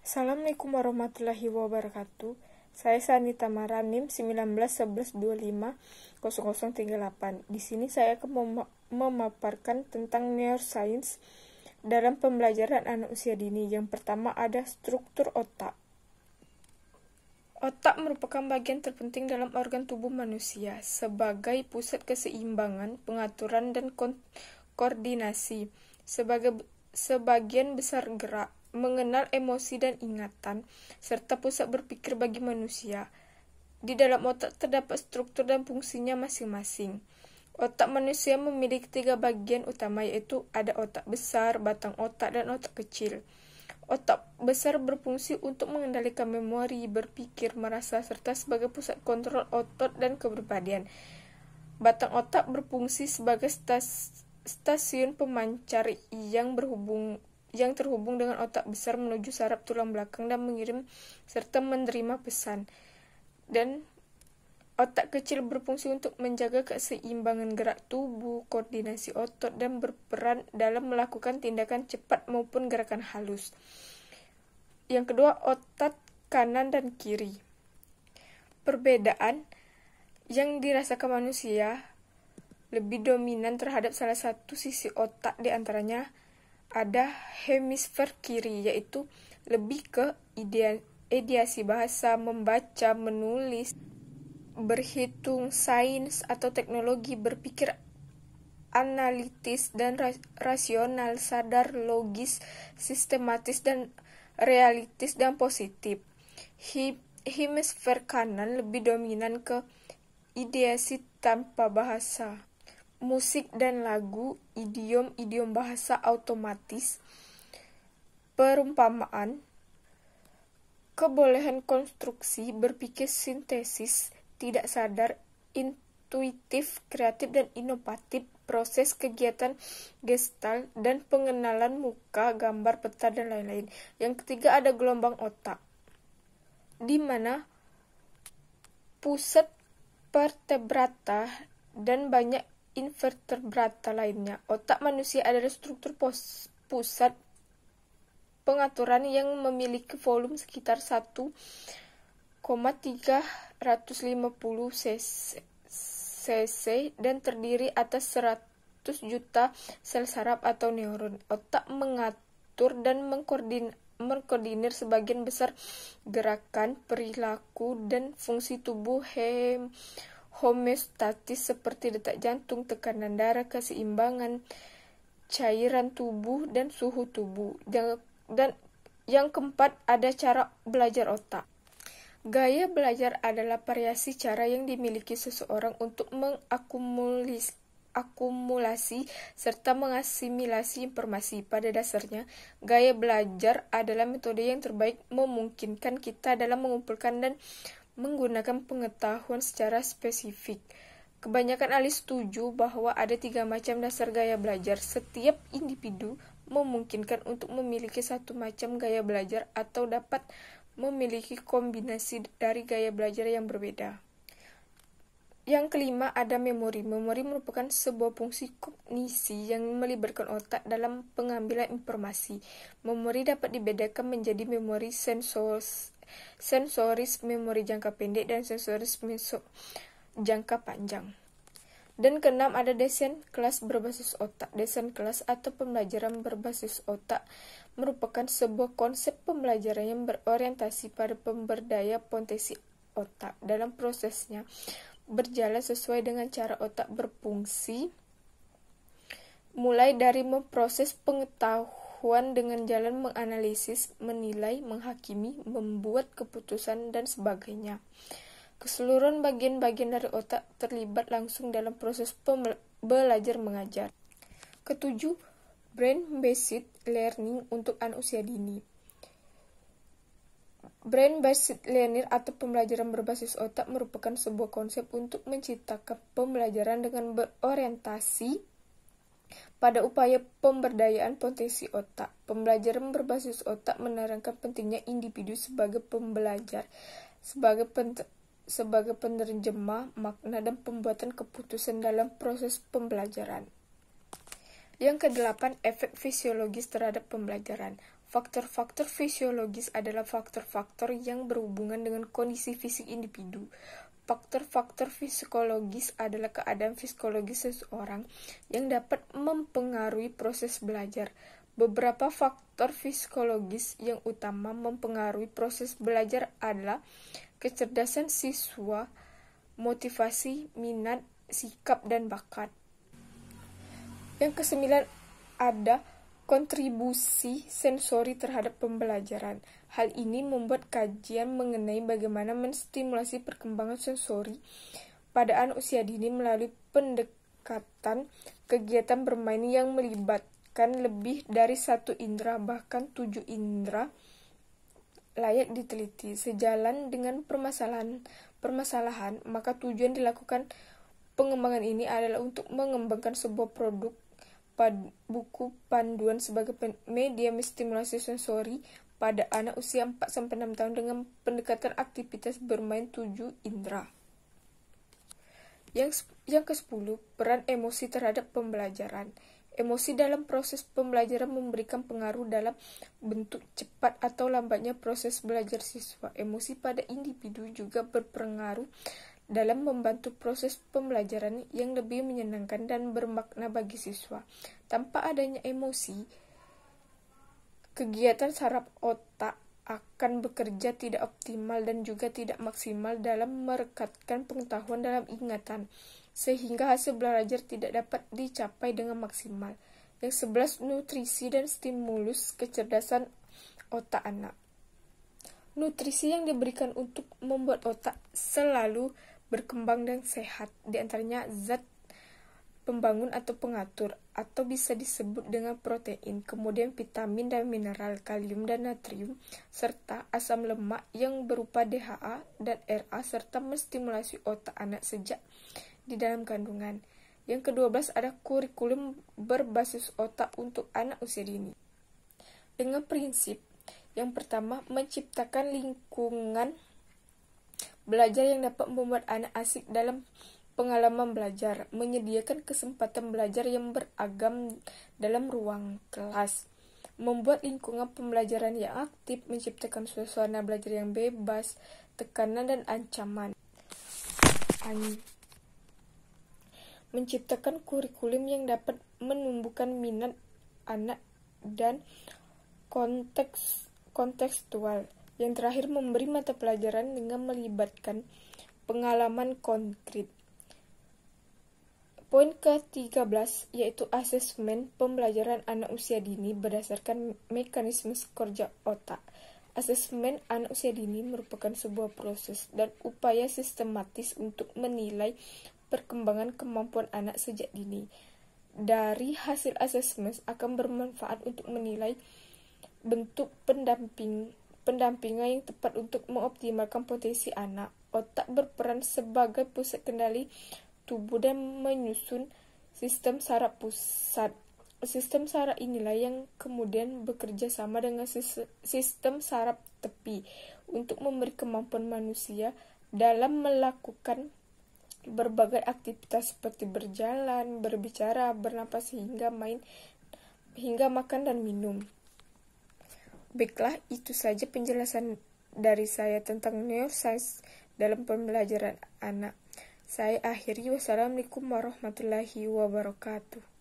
Assalamualaikum warahmatullahi wabarakatuh. Saya Sanita Maranim 1911250038. Di sini saya akan memaparkan tentang neuroscience dalam pembelajaran anak usia dini. Yang pertama ada struktur otak. Otak merupakan bagian terpenting dalam organ tubuh manusia sebagai pusat keseimbangan, pengaturan, dan koordinasi. Sebagian besar gerak, mengenal emosi dan ingatan, serta pusat berpikir bagi manusia. Di dalam otak terdapat struktur dan fungsinya masing-masing. Otak manusia memiliki 3 bagian utama, yaitu ada otak besar, batang otak, dan otak kecil. Otak besar berfungsi untuk mengendalikan memori, berpikir, merasa, serta sebagai pusat kontrol otot dan kepribadian. Batang otak berfungsi sebagai stasiun pemancar yang terhubung dengan otak besar menuju saraf tulang belakang dan mengirim serta menerima pesan. Dan otak kecil berfungsi untuk menjaga keseimbangan gerak tubuh, koordinasi otot, dan berperan dalam melakukan tindakan cepat maupun gerakan halus. Yang kedua, otak kanan dan kiri. Perbedaan yang dirasakan manusia lebih dominan terhadap salah satu sisi otak, di antaranya ada hemisfer kiri, yaitu lebih ke ideasi bahasa, membaca, menulis, berhitung, sains atau teknologi, berpikir analitis dan rasional, sadar, logis, sistematis, dan realistis dan positif. Hemisfer kanan lebih dominan ke ideasi tanpa bahasa, musik dan lagu, idiom bahasa otomatis, perumpamaan, kebolehan konstruksi, berpikir sintesis, tidak sadar, intuitif, kreatif dan inovatif, proses kegiatan gestalt dan pengenalan muka, gambar, peta, dan lain-lain. Yang ketiga ada gelombang otak, di mana pusat vertebrata dan banyak invertebrata lainnya. Otak manusia adalah struktur pusat pengaturan yang memiliki volume sekitar 1,350 cc dan terdiri atas 100 juta sel saraf atau neuron. Otak mengatur dan mengkoordinir sebagian besar gerakan, perilaku, dan fungsi tubuh homeostatis seperti detak jantung, tekanan darah, keseimbangan cairan tubuh, dan suhu tubuh. Dan yang keempat ada cara belajar otak. Gaya belajar adalah variasi cara yang dimiliki seseorang untuk mengakumulasi serta mengasimilasi informasi. Pada dasarnya, gaya belajar adalah metode yang terbaik memungkinkan kita dalam mengumpulkan dan menggunakan pengetahuan secara spesifik. Kebanyakan ahli setuju bahwa ada 3 macam dasar gaya belajar. Setiap individu memungkinkan untuk memiliki satu macam gaya belajar atau dapat memiliki kombinasi dari gaya belajar yang berbeda. Yang kelima ada memori. Memori merupakan sebuah fungsi kognisi yang melibatkan otak dalam pengambilan informasi. Memori dapat dibedakan menjadi memori sensoris, memori jangka pendek, dan sensoris jangka panjang. Dan keenam ada desain kelas berbasis otak. Desain kelas atau pembelajaran berbasis otak merupakan sebuah konsep pembelajaran yang berorientasi pada pemberdaya potensi otak. Dalam prosesnya berjalan sesuai dengan cara otak berfungsi, mulai dari memproses pengetahuan dengan jalan menganalisis, menilai, menghakimi, membuat keputusan, dan sebagainya. Keseluruhan bagian-bagian dari otak terlibat langsung dalam proses belajar mengajar. Ketujuh, brain-based learning untuk anak usia dini. Brain-based learning atau pembelajaran berbasis otak merupakan sebuah konsep untuk menciptakan pembelajaran dengan berorientasi pada upaya pemberdayaan potensi otak. Pembelajaran berbasis otak menerangkan pentingnya individu sebagai pembelajar, sebagai penerjemah makna dan pembuatan keputusan dalam proses pembelajaran. Yang kedelapan, efek fisiologis terhadap pembelajaran. Faktor-faktor fisiologis adalah faktor-faktor yang berhubungan dengan kondisi fisik individu. Faktor-faktor psikologis adalah keadaan psikologis seseorang yang dapat mempengaruhi proses belajar. Beberapa faktor psikologis yang utama mempengaruhi proses belajar adalah kecerdasan siswa, motivasi, minat, sikap, dan bakat. Yang kesembilan ada kontribusi sensori terhadap pembelajaran. Hal ini membuat kajian mengenai bagaimana menstimulasi perkembangan sensori pada anak usia dini melalui pendekatan kegiatan bermain yang melibatkan lebih dari satu indera, bahkan 7 indera, layak diteliti. Sejalan dengan permasalahan, maka tujuan dilakukan pengembangan ini adalah untuk mengembangkan sebuah produk buku panduan sebagai media stimulasi sensori pada anak usia 4-6 tahun dengan pendekatan aktivitas bermain 7 indera. Yang ke-10, peran emosi terhadap pembelajaran. Emosi dalam proses pembelajaran memberikan pengaruh dalam bentuk cepat atau lambatnya proses belajar siswa. Emosi pada individu juga berpengaruh dalam membantu proses pembelajaran yang lebih menyenangkan dan bermakna bagi siswa. Tanpa adanya emosi, kegiatan saraf otak akan bekerja tidak optimal dan juga tidak maksimal dalam merekatkan pengetahuan dalam ingatan, sehingga hasil belajar tidak dapat dicapai dengan maksimal. Yang 11, nutrisi dan stimulus kecerdasan otak anak. Nutrisi yang diberikan untuk membuat otak selalu berkembang dan sehat, diantaranya zat pembangun atau pengatur, atau bisa disebut dengan protein, kemudian vitamin dan mineral, kalium dan natrium, serta asam lemak yang berupa DHA dan RA, serta menstimulasi otak anak sejak di dalam kandungan. Yang ke-12 ada kurikulum berbasis otak untuk anak usia dini. Dengan prinsip yang pertama, menciptakan lingkungan belajar yang dapat membuat anak asik dalam pengalaman belajar, menyediakan kesempatan belajar yang beragam dalam ruang kelas, membuat lingkungan pembelajaran yang aktif, menciptakan suasana belajar yang bebas, tekanan dan ancaman. Menciptakan kurikulum yang dapat menumbuhkan minat anak dan kontekstual. Yang terakhir, memberi mata pelajaran dengan melibatkan pengalaman konkret. Poin ke-13 yaitu asesmen pembelajaran anak usia dini berdasarkan mekanisme kerja otak. Asesmen anak usia dini merupakan sebuah proses dan upaya sistematis untuk menilai perkembangan kemampuan anak sejak dini. Dari hasil asesmen akan bermanfaat untuk menilai bentuk pendampingan yang tepat untuk mengoptimalkan potensi anak. Otak berperan sebagai pusat kendali tubuh dan menyusun sistem saraf pusat. Sistem saraf inilah yang kemudian bekerja sama dengan sistem saraf tepi untuk memberi kemampuan manusia dalam melakukan berbagai aktivitas seperti berjalan, berbicara, bernapas hingga makan dan minum. Baiklah, itu saja penjelasan dari saya tentang neuroscience dalam pembelajaran anak. Saya akhiri, wassalamualaikum warahmatullahi wabarakatuh.